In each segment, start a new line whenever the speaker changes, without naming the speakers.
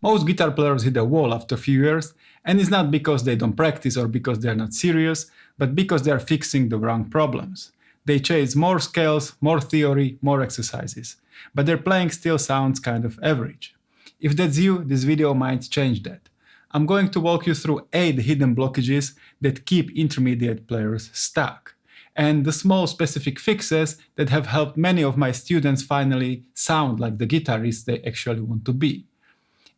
Most guitar players hit a wall after a few years, and it's not because they don't practice or because they're not serious, but because they're fixing the wrong problems. They chase more scales, more theory, more exercises, but their playing still sounds kind of average. If that's you, this video might change that. I'm going to walk you through 8 hidden blockages that keep intermediate players stuck, and the small specific fixes that have helped many of my students finally sound like the guitarists they actually want to be.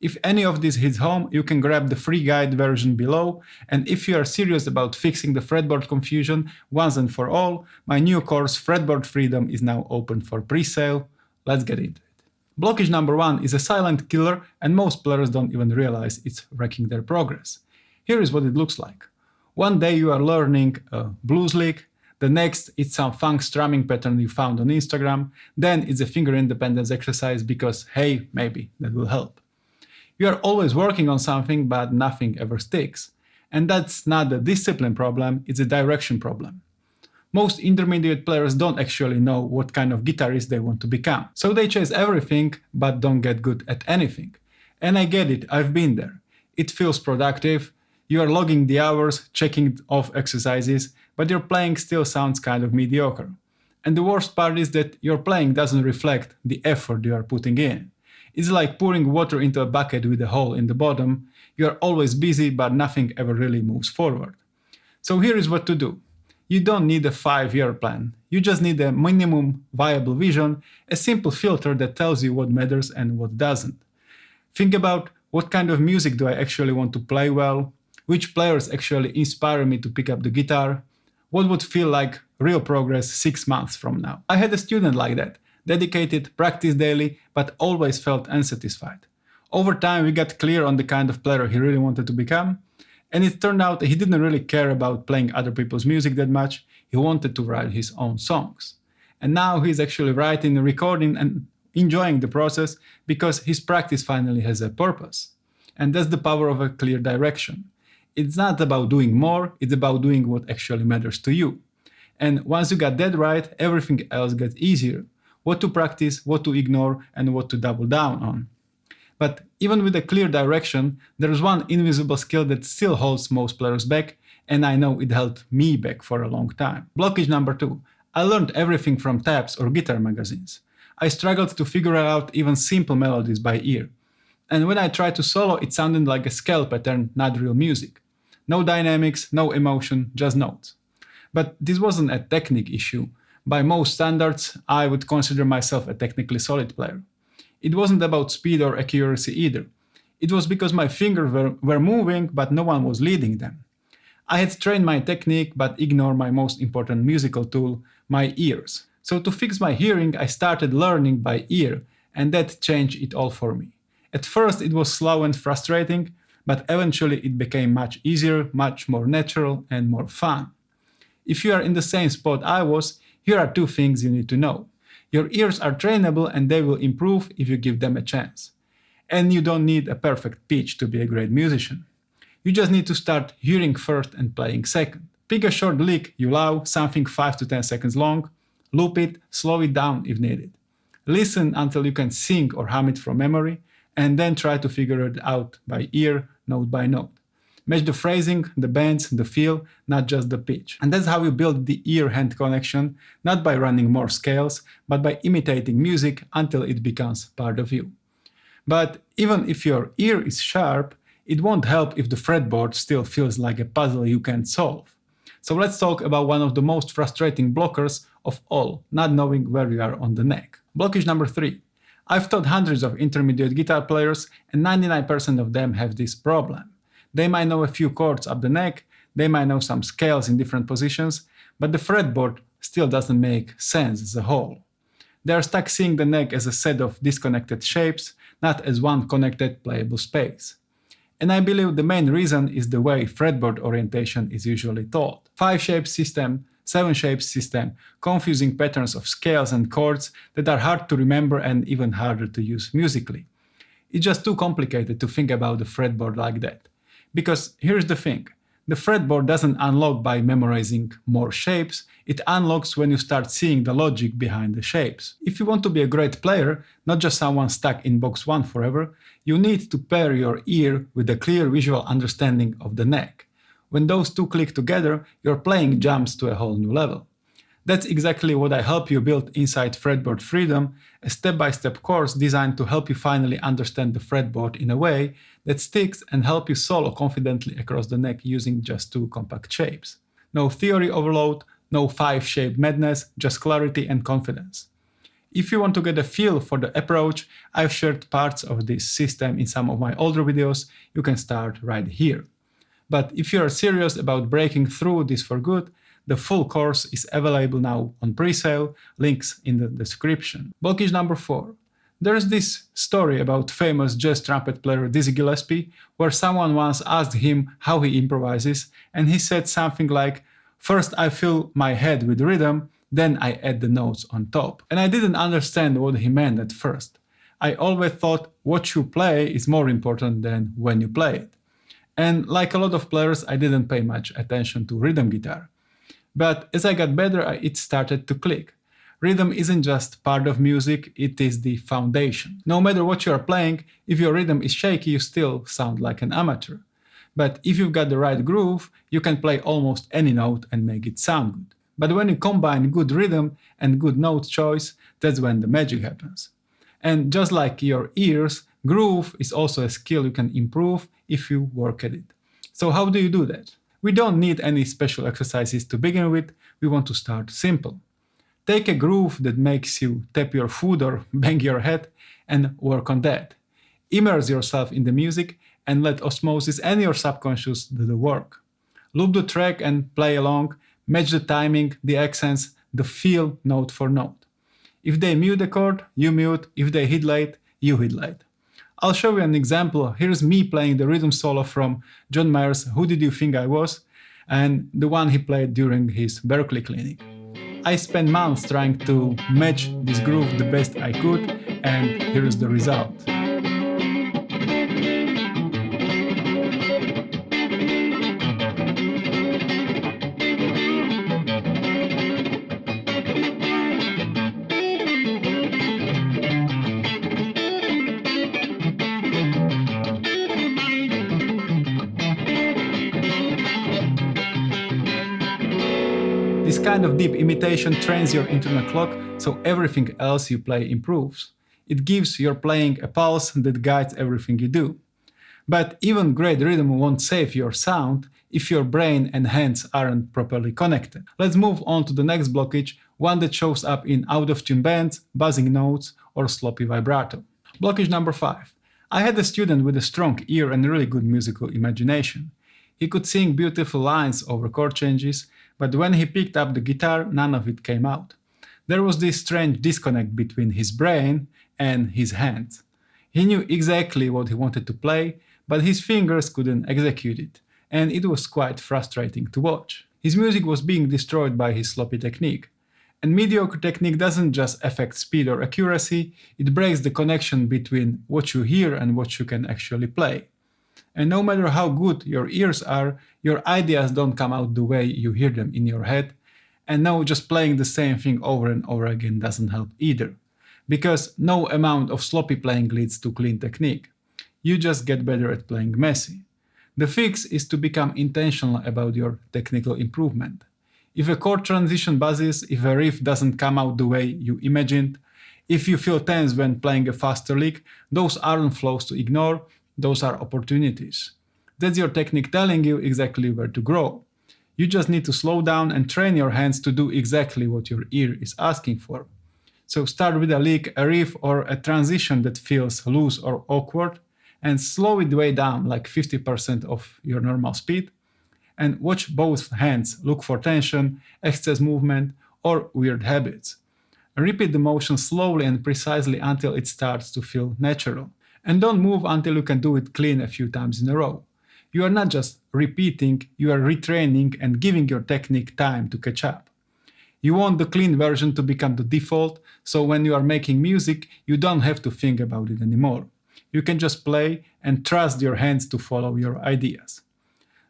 If any of this hits home, you can grab the free guide version below, and if you are serious about fixing the fretboard confusion once and for all, my new course Fretboard Freedom is now open for pre-sale. Let's get into it. Blockage number 1 is a silent killer, and most players don't even realize it's wrecking their progress. Here is what it looks like. One day you are learning a blues lick, the next it's some funk strumming pattern you found on Instagram, then it's a finger independence exercise because hey, maybe that will help. You are always working on something, but nothing ever sticks. And that's not a discipline problem, it's a direction problem. Most intermediate players don't actually know what kind of guitarist they want to become. So they chase everything, but don't get good at anything. And I get it, I've been there. It feels productive, you are logging the hours, checking off exercises, but your playing still sounds kind of mediocre. And the worst part is that your playing doesn't reflect the effort you are putting in. It's like pouring water into a bucket with a hole in the bottom. You are always busy, but nothing ever really moves forward. So here is what to do. You don't need a 5-year plan. You just need a minimum viable vision, a simple filter that tells you what matters and what doesn't. Think about what kind of music do I actually want to play well, which players actually inspire me to pick up the guitar, what would feel like real progress 6 months from now. I had a student like that. Dedicated, practiced daily, but always felt unsatisfied. Over time we got clear on the kind of player he really wanted to become, and it turned out he didn't really care about playing other people's music that much, he wanted to write his own songs. And now he's actually writing, recording and enjoying the process because his practice finally has a purpose. And that's the power of a clear direction. It's not about doing more, it's about doing what actually matters to you. And once you got that right, everything else gets easier. What to practice, what to ignore, and what to double down on. But even with a clear direction, there's one invisible skill that still holds most players back, and I know it held me back for a long time. Blockage number 2. I learned everything from tabs or guitar magazines. I struggled to figure out even simple melodies by ear. And when I tried to solo, it sounded like a scale pattern, not real music. No dynamics, no emotion, just notes. But this wasn't a technique issue. By most standards, I would consider myself a technically solid player. It wasn't about speed or accuracy either. It was because my fingers were moving, but no one was leading them. I had trained my technique, but ignored my most important musical tool, my ears. So to fix my hearing, I started learning by ear, and that changed it all for me. At first it was slow and frustrating, but eventually it became much easier, much more natural, and more fun. If you are in the same spot I was, here are 2 things you need to know. Your ears are trainable and they will improve if you give them a chance. And you don't need a perfect pitch to be a great musician. You just need to start hearing first and playing second. Pick a short lick you love, something 5 to 10 seconds long, loop it, slow it down if needed. Listen until you can sing or hum it from memory, and then try to figure it out by ear, note by note. Match the phrasing, the bends, the feel, not just the pitch. And that's how you build the ear-hand connection, not by running more scales, but by imitating music until it becomes part of you. But even if your ear is sharp, it won't help if the fretboard still feels like a puzzle you can't solve. So let's talk about one of the most frustrating blockers of all, not knowing where you are on the neck. Blockage number 3. I've taught hundreds of intermediate guitar players, and 99% of them have this problem. They might know a few chords up the neck, they might know some scales in different positions, but the fretboard still doesn't make sense as a whole. They are stuck seeing the neck as a set of disconnected shapes, not as one connected playable space. And I believe the main reason is the way fretboard orientation is usually taught. 5-shape system, 7-shape system, confusing patterns of scales and chords that are hard to remember and even harder to use musically. It's just too complicated to think about the fretboard like that. Because here's the thing, The fretboard doesn't unlock by memorizing more shapes, it unlocks when you start seeing the logic behind the shapes. If you want to be a great player, not just someone stuck in box 1 forever, you need to pair your ear with a clear visual understanding of the neck. When those two click together, your playing jumps to a whole new level. That's exactly what I help you build inside Fretboard Freedom, a step-by-step course designed to help you finally understand the fretboard in a way that sticks and help you solo confidently across the neck using just 2 compact shapes. No theory overload, no 5-shape madness, just clarity and confidence. If you want to get a feel for the approach, I've shared parts of this system in some of my older videos. You can start right here. But if you are serious about breaking through this for good, the full course is available now on Presale, links in the description. Blockage number 4. There's this story about famous jazz trumpet player Dizzy Gillespie, where someone once asked him how he improvises, and he said something like, "First I fill my head with rhythm, then I add the notes on top." And I didn't understand what he meant at first. I always thought what you play is more important than when you play it. And like a lot of players, I didn't pay much attention to rhythm guitar. But as I got better, it started to click. Rhythm isn't just part of music, it is the foundation. No matter what you are playing, if your rhythm is shaky, you still sound like an amateur. But if you've got the right groove, you can play almost any note and make it sound good. But when you combine good rhythm and good note choice, that's when the magic happens. And just like your ears, groove is also a skill you can improve if you work at it. So how do you do that? We don't need any special exercises to begin with, we want to start simple. Take a groove that makes you tap your foot or bang your head and work on that. Immerse yourself in the music and let osmosis and your subconscious do the work. Loop the track and play along, match the timing, the accents, the feel note for note. If they mute a chord, you mute. If they hit late, you hit late. I'll show you an example. Here's me playing the rhythm solo from John Mayer's Who Did You Think I Was? And the one he played during his Berkeley clinic. I spent months trying to match this groove the best I could, and here's the result. This kind of deep imitation trains your internal clock, so everything else you play improves. It gives your playing a pulse that guides everything you do. But even great rhythm won't save your sound if your brain and hands aren't properly connected. Let's move on to the next blockage, one that shows up in out-of-tune bends, buzzing notes, or sloppy vibrato. Blockage number 5. I had a student with a strong ear and really good musical imagination. He could sing beautiful lines over chord changes, but when he picked up the guitar, none of it came out. There was this strange disconnect between his brain and his hands. He knew exactly what he wanted to play, but his fingers couldn't execute it, and it was quite frustrating to watch. His music was being destroyed by his sloppy technique. And mediocre technique doesn't just affect speed or accuracy, it breaks the connection between what you hear and what you can actually play. And no matter how good your ears are, your ideas don't come out the way you hear them in your head. And no, just playing the same thing over and over again doesn't help either. Because no amount of sloppy playing leads to clean technique. You just get better at playing messy. The fix is to become intentional about your technical improvement. If a chord transition buzzes, if a riff doesn't come out the way you imagined, if you feel tense when playing a faster lick, those aren't flaws to ignore, those are opportunities. That's your technique telling you exactly where to grow. You just need to slow down and train your hands to do exactly what your ear is asking for. So start with a lick, a riff, or a transition that feels loose or awkward, and slow it way down, like 50% of your normal speed, and watch both hands, look for tension, excess movement, or weird habits. And repeat the motion slowly and precisely until it starts to feel natural. And don't move until you can do it clean a few times in a row. You are not just repeating, you are retraining and giving your technique time to catch up. You want the clean version to become the default, so when you are making music, you don't have to think about it anymore. You can just play and trust your hands to follow your ideas.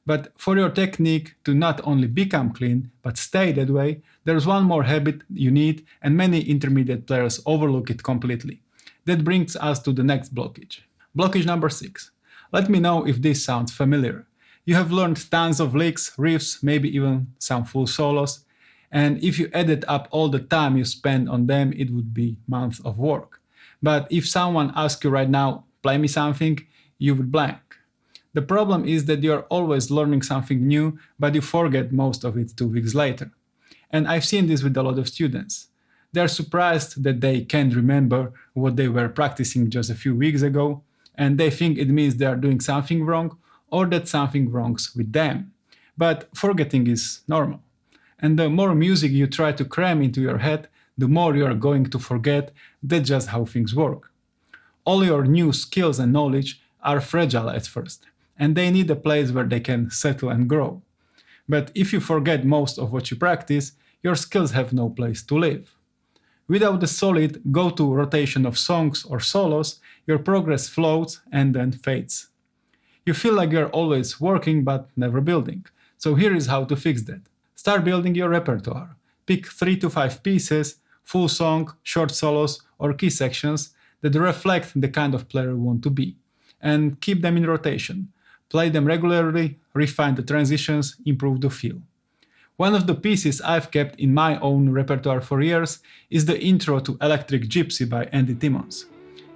But for your technique to not only become clean, but stay that way, there's one more habit you need, and many intermediate players overlook it completely. That brings us to the next blockage. Blockage number 6. Let me know if this sounds familiar. You have learned tons of licks, riffs, maybe even some full solos, and if you added up all the time you spend on them, it would be months of work. But if someone asks you right now, play me something, you would blank. The problem is that you are always learning something new, but you forget most of it 2 weeks later. And I've seen this with a lot of students. They're surprised that they can't remember what they were practicing just a few weeks ago, and they think it means they are doing something wrong or that something wrong's with them. But forgetting is normal. And the more music you try to cram into your head, the more you are going to forget. That's just how things work. All your new skills and knowledge are fragile at first, and they need a place where they can settle and grow. But if you forget most of what you practice, your skills have no place to live. Without a solid go-to rotation of songs or solos, your progress floats and then fades. You feel like you're always working but never building. So here is how to fix that. Start building your repertoire. Pick 3 to 5 pieces, full song, short solos, or key sections that reflect the kind of player you want to be. And keep them in rotation. Play them regularly, refine the transitions, improve the feel. One of the pieces I've kept in my own repertoire for years is the intro to Electric Gypsy by Andy Timmons.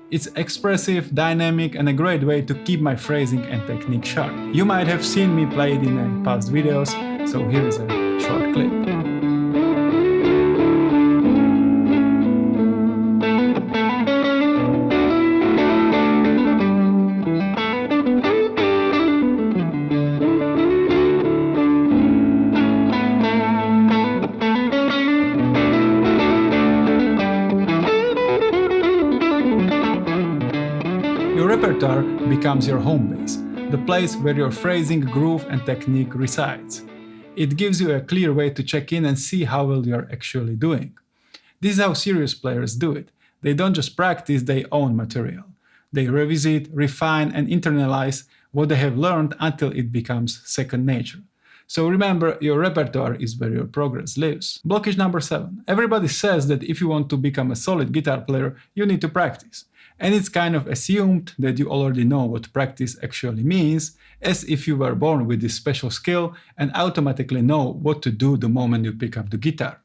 It's expressive, dynamic, and a great way to keep my phrasing and technique sharp. You might have seen me play it in past videos, so here is a short clip. Your repertoire becomes your home base, the place where your phrasing, groove, and technique resides. It gives you a clear way to check in and see how well you are actually doing. This is how serious players do it. They don't just practice their own material. They revisit, refine, and internalize what they have learned until it becomes second nature. So remember, your repertoire is where your progress lives. Blockage number 7. Everybody says that if you want to become a solid guitar player, you need to practice. And it's kind of assumed that you already know what practice actually means, as if you were born with this special skill and automatically know what to do the moment you pick up the guitar.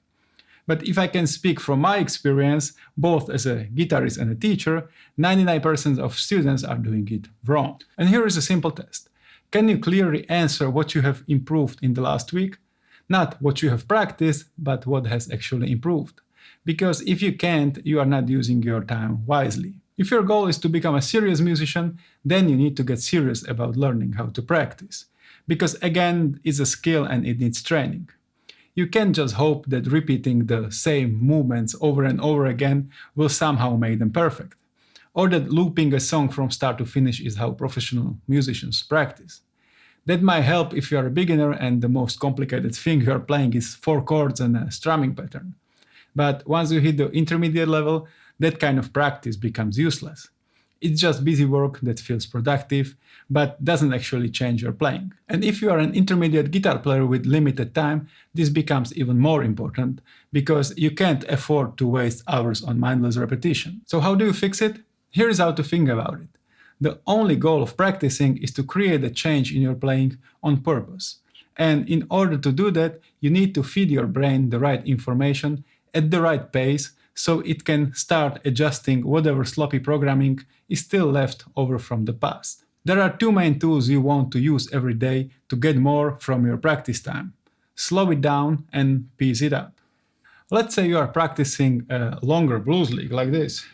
But if I can speak from my experience, both as a guitarist and a teacher, 99% of students are doing it wrong. And here is a simple test. Can you clearly answer what you have improved in the last week? Not what you have practiced, but what has actually improved. Because if you can't, you are not using your time wisely. If your goal is to become a serious musician, then you need to get serious about learning how to practice. Because again, it's a skill and it needs training. You can't just hope that repeating the same movements over and over again will somehow make them perfect. Or that looping a song from start to finish is how professional musicians practice. That might help if you are a beginner and the most complicated thing you are playing is 4 chords and a strumming pattern. But once you hit the intermediate level, that kind of practice becomes useless. It's just busy work that feels productive, but doesn't actually change your playing. And if you are an intermediate guitar player with limited time, this becomes even more important, because you can't afford to waste hours on mindless repetition. So how do you fix it? Here is how to think about it. The only goal of practicing is to create a change in your playing on purpose. And in order to do that, you need to feed your brain the right information at the right pace, so it can start adjusting whatever sloppy programming is still left over from the past. There are 2 main tools you want to use every day to get more from your practice time. Slow it down and piece it up. Let's say you are practicing a longer blues lick like this.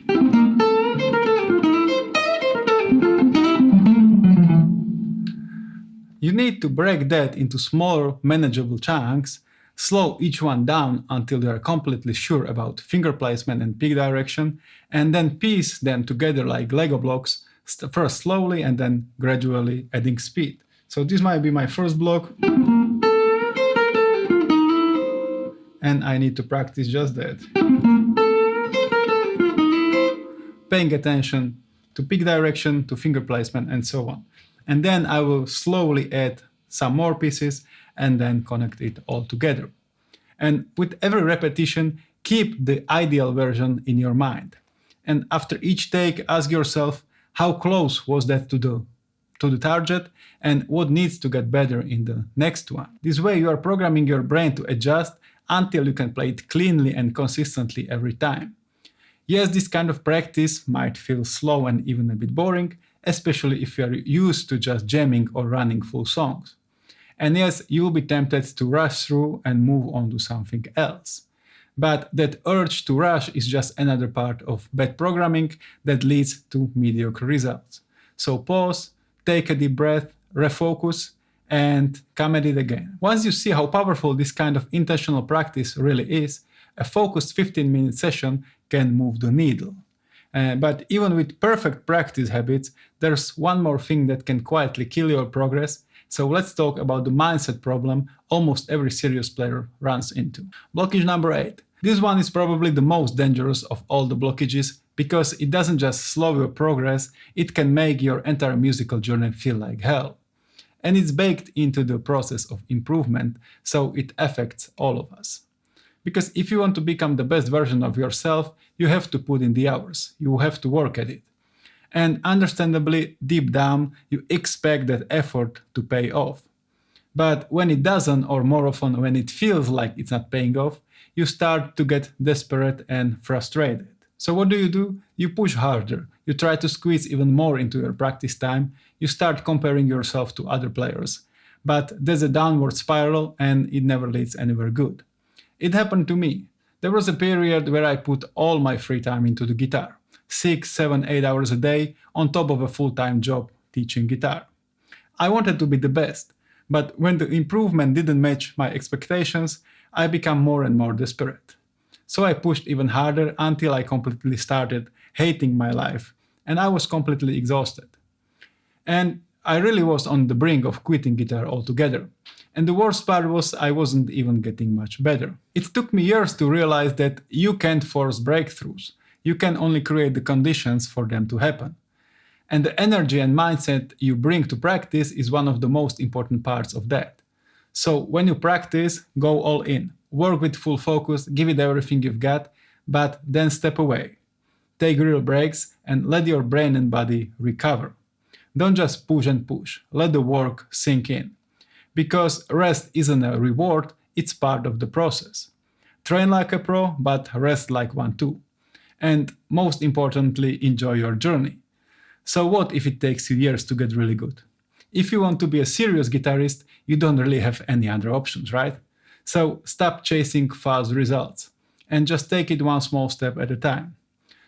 You need to break that into smaller, manageable chunks. Slow each one down until you are completely sure about finger placement and pick direction, and then piece them together like Lego blocks, first slowly and then gradually adding speed. So this might be my first block, and I need to practice just that. Paying attention to pick direction, to finger placement, and so on. And then I will slowly add some more pieces, and then connect it all together. And with every repetition, keep the ideal version in your mind. And after each take, ask yourself, how close was that to the target, and what needs to get better in the next one. This way you are programming your brain to adjust until you can play it cleanly and consistently every time. Yes, this kind of practice might feel slow and even a bit boring, especially if you are used to just jamming or running full songs. And yes, you will be tempted to rush through and move on to something else. But that urge to rush is just another part of bad programming that leads to mediocre results. So pause, take a deep breath, refocus, and come at it again. Once you see how powerful this kind of intentional practice really is, a focused 15-minute session can move the needle. But even with perfect practice habits, there's one more thing that can quietly kill your progress. So let's talk about the mindset problem almost every serious player runs into. Blockage number 8. This one is probably the most dangerous of all the blockages because it doesn't just slow your progress, it can make your entire musical journey feel like hell. And it's baked into the process of improvement, so it affects all of us. Because if you want to become the best version of yourself, you have to put in the hours, you have to work at it. And understandably, deep down, you expect that effort to pay off. But when it doesn't, or more often when it feels like it's not paying off, you start to get desperate and frustrated. So what do? You push harder, you try to squeeze even more into your practice time, you start comparing yourself to other players. But there's a downward spiral and it never leads anywhere good. It happened to me. There was a period where I put all my free time into the guitar. 6, 7, 8 hours a day on top of a full-time job teaching guitar. I wanted to be the best, but when the improvement didn't match my expectations, I became more and more desperate. So I pushed even harder until I completely started hating my life, and I was completely exhausted. And I really was on the brink of quitting guitar altogether. And the worst part was I wasn't even getting much better. It took me years to realize that you can't force breakthroughs. You can only create the conditions for them to happen. And the energy and mindset you bring to practice is one of the most important parts of that. So when you practice, go all in. Work with full focus, give it everything you've got, but then step away. Take real breaks and let your brain and body recover. Don't just push and push. Let the work sink in. Because rest isn't a reward, it's part of the process. Train like a pro, but rest like one too. And most importantly, enjoy your journey. So what if it takes you years to get really good? If you want to be a serious guitarist, you don't really have any other options, right? So stop chasing fast results and just take it one small step at a time.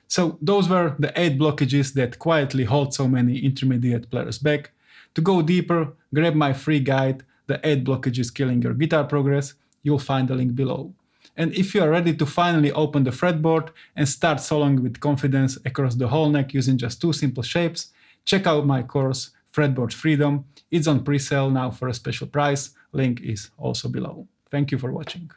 So those were the 8 blockages that quietly hold so many intermediate players back. To go deeper, grab my free guide, The 8 Blockages Killing Your Guitar Progress. You'll find the link below. And if you are ready to finally open the fretboard and start soloing with confidence across the whole neck using just 2 simple shapes, check out my course, Fretboard Freedom. It's on pre-sale now for a special price. Link is also below. Thank you for watching.